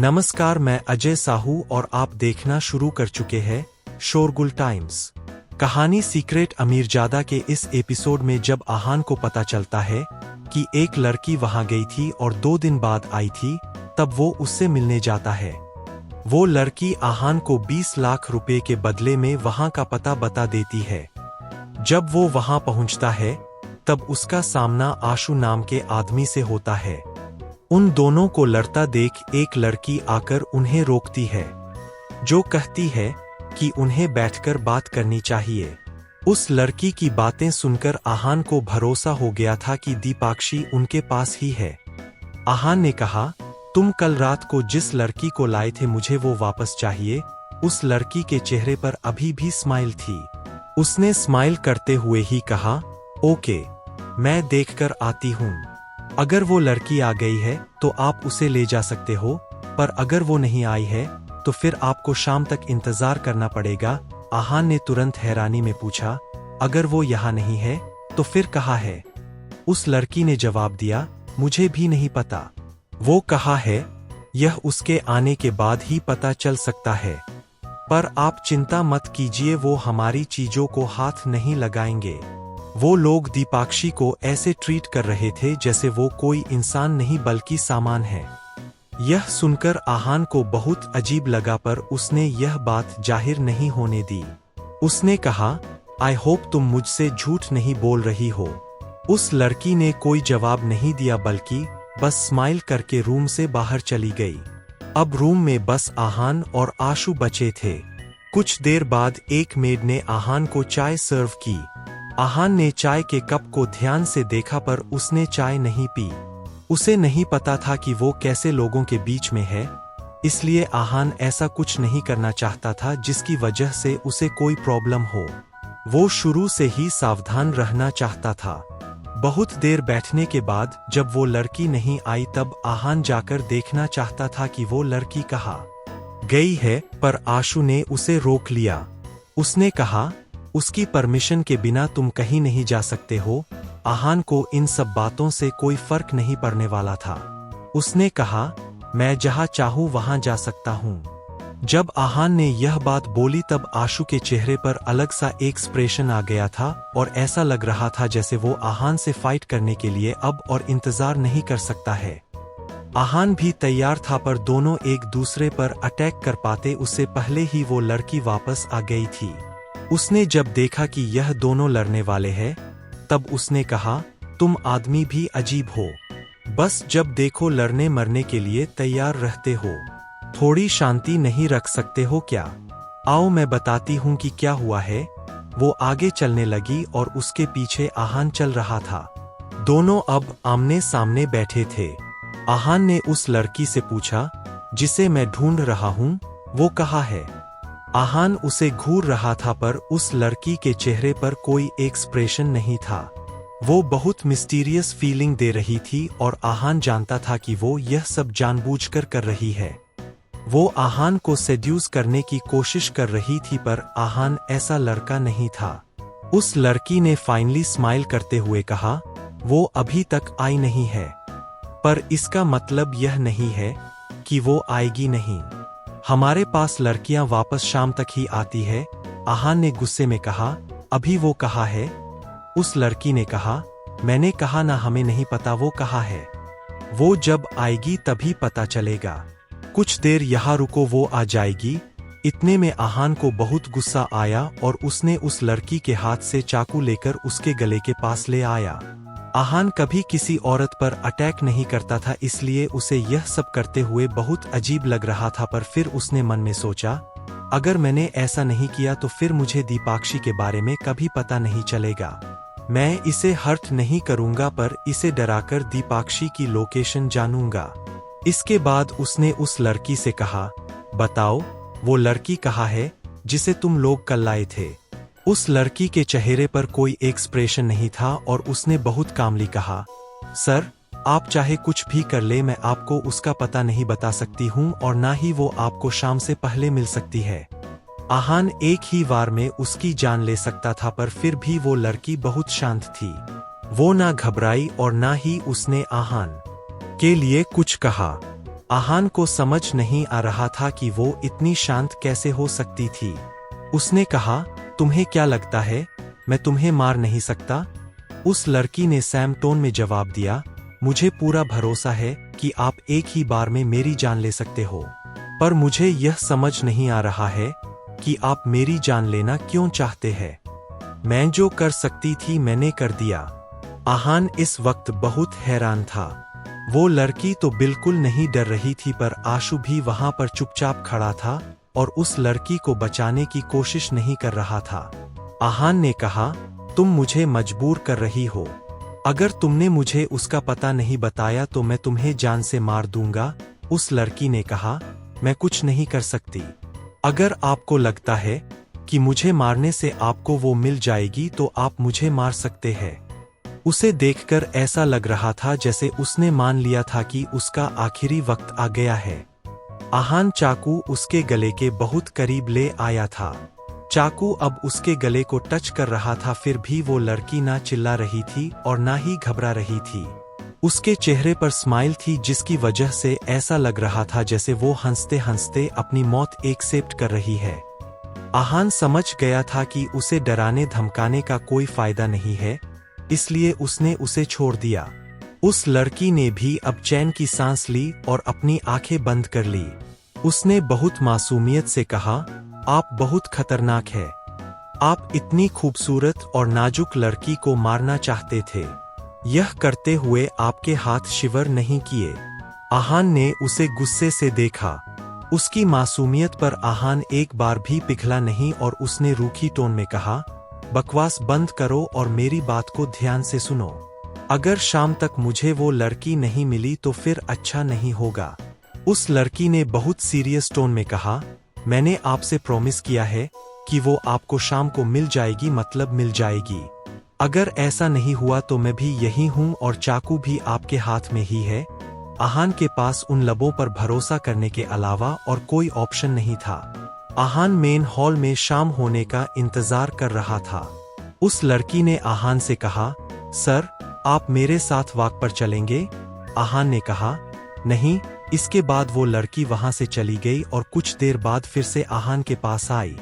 नमस्कार, मैं अजय साहू और आप देखना शुरू कर चुके हैं शोरगुल टाइम्स। कहानी सीक्रेट अमीरजादा के इस एपिसोड में जब आहान को पता चलता है कि एक लड़की वहां गई थी और 2 दिन बाद आई थी, तब वो उससे मिलने जाता है। वो लड़की आहान को 20 लाख रुपए के बदले में वहां का पता बता देती है। जब वो वहां पहुंचता है तब उसका सामना आशु नाम के आदमी से होता है। उन दोनों को लड़ता देख एक लड़की आकर उन्हें रोकती है, जो कहती है कि उन्हें बैठकर बात करनी चाहिए। उस लड़की की बातें सुनकर आहान को भरोसा हो गया था कि दीपाक्षी उनके पास ही है। आहान ने कहा, तुम कल रात को जिस लड़की को लाए थे मुझे वो वापस चाहिए। उस लड़की के चेहरे पर अभी भी स्माइल थी। उसने स्माइल करते हुए ही कहा, ओके, मैं देखकर आती हूँ। अगर वो लड़की आ गई है तो आप उसे ले जा सकते हो, पर अगर वो नहीं आई है तो फिर आपको शाम तक इंतजार करना पड़ेगा। आहान ने तुरंत हैरानी में पूछा, अगर वो यहाँ नहीं है तो फिर कहाँ है? उस लड़की ने जवाब दिया, मुझे भी नहीं पता। वो कहा है, यह उसके आने के बाद ही पता चल सकता है। पर आप चिंता मत कीजिए, वो हमारी चीजों को हाथ नहीं लगाएंगे। वो लोग दीपाक्षी को ऐसे ट्रीट कर रहे थे जैसे वो कोई इंसान नहीं बल्कि सामान है। यह सुनकर आहान को बहुत अजीब लगा, पर उसने यह बात जाहिर नहीं होने दी। उसने कहा, आई होप तुम मुझसे झूठ नहीं बोल रही हो। उस लड़की ने कोई जवाब नहीं दिया बल्कि बस स्माइल करके रूम से बाहर चली गई। अब रूम में बस आहान और आशु बचे थे। कुछ देर बाद एक मेड ने आहान को चाय सर्व की। आहान ने चाय के कप को ध्यान से देखा, पर उसने चाय नहीं पी। उसे नहीं पता था कि वो कैसे लोगों के बीच में है, इसलिए आहान ऐसा कुछ नहीं करना चाहता था जिसकी वजह से उसे कोई प्रॉब्लम हो। वो शुरू से ही सावधान रहना चाहता था। बहुत देर बैठने के बाद जब वो लड़की नहीं आई तब आहान जाकर देखना चाहता था कि वो लड़की कहाँ गई है, पर आशु ने उसे रोक लिया। उसने कहा, उसकी परमिशन के बिना तुम कहीं नहीं जा सकते हो। आहान को इन सब बातों से कोई फर्क नहीं पड़ने वाला था। उसने कहा, मैं जहां चाहूं वहां जा सकता हूं। जब आहान ने यह बात बोली तब आशु के चेहरे पर अलग सा एक्सप्रेशन आ गया था और ऐसा लग रहा था जैसे वो आहान से फाइट करने के लिए अब और इंतजार नहीं कर सकता है। आहान भी तैयार था, पर दोनों एक दूसरे पर अटैक कर पाते उससे पहले ही वो लड़की वापस आ गई थी। उसने जब देखा कि यह दोनों लड़ने वाले हैं, तब उसने कहा, तुम आदमी भी अजीब हो। बस जब देखो लड़ने मरने के लिए तैयार रहते हो। थोड़ी शांति नहीं रख सकते हो क्या? आओ मैं बताती हूँ कि क्या हुआ है। वो आगे चलने लगी और उसके पीछे आहान चल रहा था। दोनों अब आमने सामने बैठे थे। आहान ने उस लड़की से पूछा, जिसे मैं ढूंढ रहा हूँ, वो कहाँ है? आहान उसे घूर रहा था, पर उस लड़की के चेहरे पर कोई एक्सप्रेशन नहीं था। वो बहुत मिस्टीरियस फीलिंग दे रही थी और आहान जानता था कि वो यह सब जानबूझकर कर रही है। वो आहान को सेड्यूस करने की कोशिश कर रही थी, पर आहान ऐसा लड़का नहीं था। उस लड़की ने फाइनली स्माइल करते हुए कहा, वो अभी तक आई नहीं है, पर इसका मतलब यह नहीं है कि वो आएगी नहीं। हमारे पास लड़कियां वापस शाम तक ही आती है। आहान ने गुस्से में कहा, अभी वो कहाँ है? उस लड़की ने कहा, मैंने कहा ना हमें नहीं पता वो कहाँ है। वो जब आएगी तभी पता चलेगा। कुछ देर यहाँ रुको, वो आ जाएगी। इतने में आहान को बहुत गुस्सा आया और उसने उस लड़की के हाथ से चाकू लेकर उसके गले के पास ले आया। आहान कभी किसी औरत पर अटैक नहीं करता था, इसलिए उसे यह सब करते हुए बहुत अजीब लग रहा था, पर फिर उसने मन में सोचा, अगर मैंने ऐसा नहीं किया तो फिर मुझे दीपाक्षी के बारे में कभी पता नहीं चलेगा। मैं इसे हर्ट नहीं करूंगा, पर इसे डराकर दीपाक्षी की लोकेशन जानूंगा। इसके बाद उसने उस लड़की से कहा, बताओ वो लड़की कहाँ है जिसे तुम लोग कल लाए थे? उस लड़की के चेहरे पर कोई एक्सप्रेशन नहीं था और उसने बहुत कामली कहा, सर आप चाहे कुछ भी कर ले, मैं आपको उसका पता नहीं बता सकती हूँ और ना ही वो आपको शाम से पहले मिल सकती है। आहान एक ही बार में उसकी जान ले सकता था, पर फिर भी वो लड़की बहुत शांत थी। वो ना घबराई और ना ही उसने आहान के लिए कुछ कहा। आहान को समझ नहीं आ रहा था कि वो इतनी शांत कैसे हो सकती थी। उसने कहा, तुम्हें क्या लगता है मैं तुम्हें मार नहीं सकता? उस लड़की ने सैम टोन में जवाब दिया, मुझे पूरा भरोसा है कि आप एक ही बार में मेरी जान ले सकते हो, पर मुझे यह समझ नहीं आ रहा है कि आप मेरी जान लेना क्यों चाहते हैं। मैं जो कर सकती थी मैंने कर दिया। आहान इस वक्त बहुत हैरान था। वो लड़की तो बिल्कुल नहीं डर रही थी, पर आशु भी वहां पर चुपचाप खड़ा था और उस लड़की को बचाने की कोशिश नहीं कर रहा था। आहान ने कहा, तुम मुझे मजबूर कर रही हो। अगर तुमने मुझे उसका पता नहीं बताया तो मैं तुम्हें जान से मार दूंगा। उस लड़की ने कहा, मैं कुछ नहीं कर सकती। अगर आपको लगता है कि मुझे मारने से आपको वो मिल जाएगी तो आप मुझे मार सकते हैं। उसे देखकर ऐसा लग रहा था जैसे उसने मान लिया था कि उसका आखिरी वक्त आ गया है। आहान चाकू उसके गले के बहुत करीब ले आया था। चाकू अब उसके गले को टच कर रहा था, फिर भी वो लड़की ना चिल्ला रही थी और ना ही घबरा रही थी। उसके चेहरे पर स्माइल थी जिसकी वजह से ऐसा लग रहा था जैसे वो हंसते हंसते अपनी मौत एक्सेप्ट कर रही है। आहान समझ गया था कि उसे डराने धमकाने का कोई फायदा नहीं है, इसलिए उसने उसे छोड़ दिया। उस लड़की ने भी अब चैन की सांस ली और अपनी आंखें बंद कर ली। उसने बहुत मासूमियत से कहा, आप बहुत खतरनाक है। आप इतनी खूबसूरत और नाजुक लड़की को मारना चाहते थे। यह करते हुए आपके हाथ शिवर नहीं किए। आहान ने उसे गुस्से से देखा। उसकी मासूमियत पर आहान एक बार भी पिघला नहीं और उसने रूखी टोन में कहा, बकवास बंद करो और मेरी बात को ध्यान से सुनो। अगर शाम तक मुझे वो लड़की नहीं मिली तो फिर अच्छा नहीं होगा। उस लड़की ने बहुत सीरियस टोन में कहा, मैंने आपसे प्रॉमिस किया है कि वो आपको शाम को मिल जाएगी, मतलब मिल जाएगी। अगर ऐसा नहीं हुआ तो मैं भी यही हूं और चाकू भी आपके हाथ में ही है। आहान के पास उन लबों पर भरोसा करने के अलावा और कोई ऑप्शन नहीं था। आहान मेन हॉल में शाम होने का इंतजार कर रहा था। उस लड़की ने आहान से कहा, सर आप मेरे साथ वॉक पर चलेंगे? आहान ने कहा, नहीं। इसके बाद वो लड़की वहां से चली गई और कुछ देर बाद फिर से आहान के पास आई।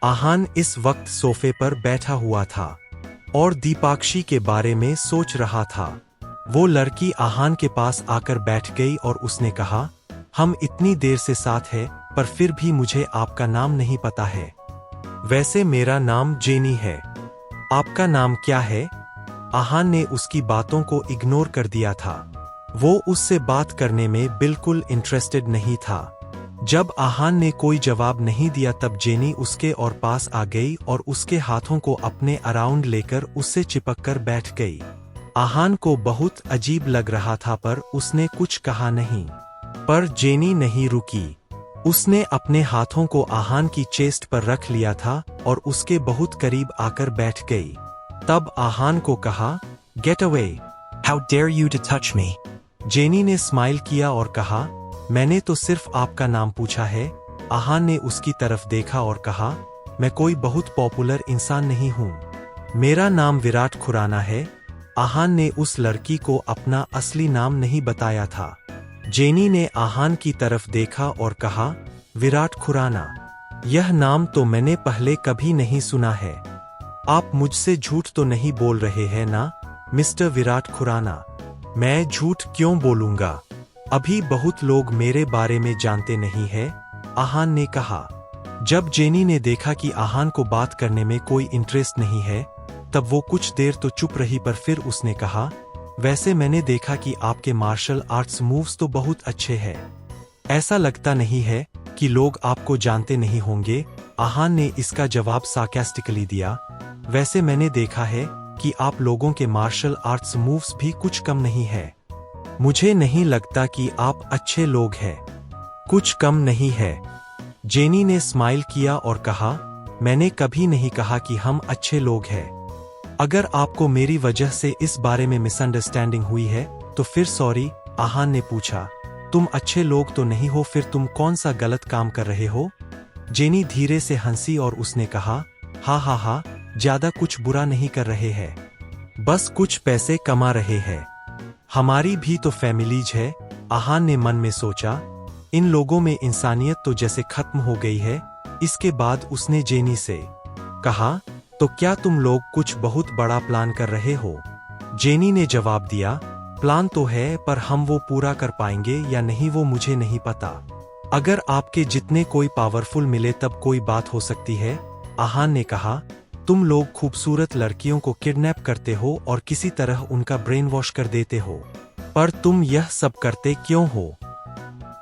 आहान इस वक्त सोफे पर बैठा हुआ था और दीपाक्षी के बारे में सोच रहा था। वो लड़की आहान के पास आकर बैठ गई और उसने कहा, हम इतनी देर से साथ हैं पर फिर भी मुझे आपका नाम नहीं पता है। वैसे मेरा नाम जेनी है। आपका नाम क्या है? आहान ने उसकी बातों को इग्नोर कर दिया था। वो उससे बात करने में बिल्कुल इंटरेस्टेड नहीं था। जब आहान ने कोई जवाब नहीं दिया तब जेनी उसके और पास आ गई और उसके हाथों को अपने अराउंड लेकर उससे चिपक कर बैठ गई। आहान को बहुत अजीब लग रहा था पर उसने कुछ कहा नहीं। पर जेनी नहीं रुकी। उसने अपने हाथों को आहान की चेस्ट पर रख लिया था और उसके बहुत करीब आकर बैठ गई। तब आहान को कहा, get away, how dare you to touch me. Jenny ने स्माइल किया और कहा, मैंने तो सिर्फ आपका नाम पूछा है। आहान ने उसकी तरफ देखा और कहा, मैं कोई बहुत पॉपुलर इंसान नहीं हूँ। मेरा नाम विराट खुराना है। आहान ने उस लड़की को अपना असली नाम नहीं बताया था। जेनी ने आहान की तरफ देखा और कहा, विराट खुराना, यह नाम तो मैंने पहले कभी नहीं सुना है। आप मुझसे झूठ तो नहीं बोल रहे हैं ना, मिस्टर विराट खुराना? मैं झूठ क्यों बोलूंगा? अभी बहुत लोग मेरे बारे में जानते नहीं है, आहान ने कहा। जब जेनी ने देखा कि आहान को बात करने में कोई इंटरेस्ट नहीं है तब वो कुछ देर तो चुप रही, पर फिर उसने कहा, वैसे मैंने देखा कि आपके मार्शल आर्ट्स मूव्स तो बहुत अच्छे हैं। ऐसा लगता नहीं है कि लोग आपको जानते नहीं होंगे। आहान ने इसका जवाब सार्कास्टिकली दिया, वैसे मैंने देखा है कि आप लोगों के मार्शल आर्ट्स मूव्स भी कुछ कम नहीं है। मुझे नहीं लगता कि आप अच्छे लोग हैं। कुछ कम नहीं है। जेनी ने स्माइल किया और कहा, मैंने कभी नहीं कहा कि हम अच्छे लोग हैं। अगर आपको मेरी वजह से इस बारे में मिसअंडरस्टैंडिंग हुई है तो फिर सॉरी। आहान ने पूछा, तुम अच्छे लोग तो नहीं हो, फिर तुम कौन सा गलत काम कर रहे हो? जेनी धीरे से हंसी और उसने कहा, हा हा हा, ज्यादा कुछ बुरा नहीं कर रहे हैं, बस कुछ पैसे कमा रहे हैं। हमारी भी तो फैमिलीज है। आहान ने मन में सोचा। इन लोगों में इंसानियत तो जैसे खत्म हो गई है। इसके बाद उसने जेनी से कहा, तो क्या तुम लोग कुछ बहुत बड़ा प्लान कर रहे हो? जेनी ने जवाब दिया, प्लान तो है, पर हम वो पूरा कर पाएंगे या नहीं वो मुझे नहीं पता। अगर आपके जितने कोई पावरफुल मिले तब कोई बात हो सकती है। आहान ने कहा, तुम लोग खूबसूरत लड़कियों को किडनैप करते हो और किसी तरह उनका ब्रेन वॉश कर देते हो, पर तुम यह सब करते क्यों हो?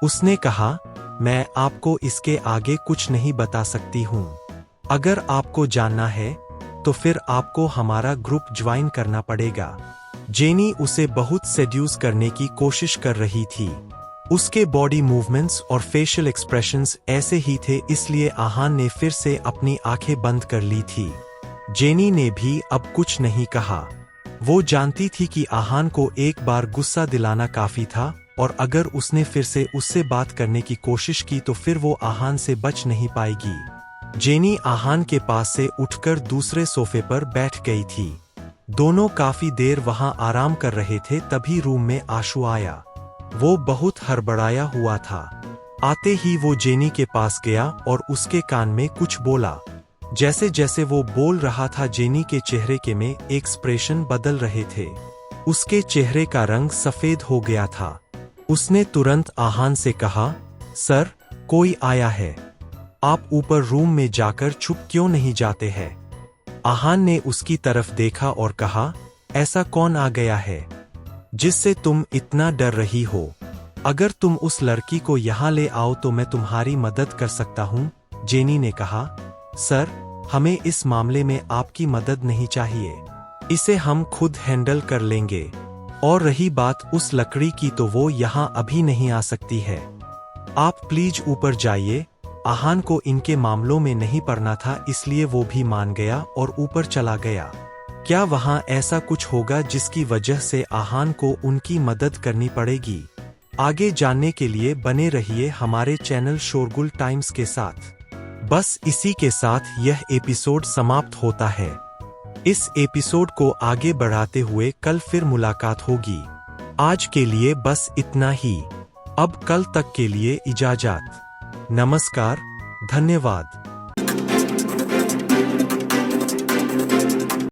उसने कहा, मैं आपको इसके आगे कुछ नहीं बता सकती हूँ। अगर आपको जानना है तो फिर आपको हमारा ग्रुप ज्वाइन करना पड़ेगा। जेनी उसे बहुत सेड्यूस करने की कोशिश कर रही थी। उसके बॉडी मूवमेंट्स और फेशियल एक्सप्रेशंस ऐसे ही थे, इसलिए आहान ने फिर से अपनी आंखें बंद कर ली थी। जेनी ने भी अब कुछ नहीं कहा। वो जानती थी कि आहान को एक बार गुस्सा दिलाना काफी था, और अगर उसने फिर से उससे बात करने की कोशिश की तो फिर वो आहान से बच नहीं पाएगी। जेनी आहान के पास से उठकर दूसरे सोफे पर बैठ गई थी। दोनों काफी देर वहां आराम कर रहे थे, तभी रूम में आशु आया। वो बहुत हड़बड़ाया हुआ था। आते ही वो जेनी के पास गया और उसके कान में कुछ बोला। जैसे जैसे वो बोल रहा था, जेनी के चेहरे के में एक्सप्रेशन बदल रहे थे। उसके चेहरे का रंग सफेद हो गया था। उसने तुरंत आहान से कहा, सर, कोई आया है। आप ऊपर रूम में जाकर चुप क्यों नहीं जाते हैं? आहान ने उसकी तरफ देखा और कहा, ऐसा कौन आ गया है जिससे तुम इतना डर रही हो? अगर तुम उस लड़की को यहाँ ले आओ तो मैं तुम्हारी मदद कर सकता हूँ। जेनी ने कहा, सर, हमें इस मामले में आपकी मदद नहीं चाहिए। इसे हम खुद हैंडल कर लेंगे। और रही बात उस लकड़ी की, तो वो यहाँ अभी नहीं आ सकती है। आप प्लीज ऊपर जाइए। आहान को इनके मामलों में नहीं पड़ना था, इसलिए वो भी मान गया और ऊपर चला गया। क्या वहां ऐसा कुछ होगा जिसकी वजह से आहान को उनकी मदद करनी पड़ेगी? आगे जानने के लिए बने रहिए हमारे चैनल शोरगुल टाइम्स के साथ। बस इसी के साथ यह एपिसोड समाप्त होता है। इस एपिसोड को आगे बढ़ाते हुए कल फिर मुलाकात होगी। आज के लिए बस इतना ही। अब कल तक के लिए इजाजत। नमस्कार, धन्यवाद।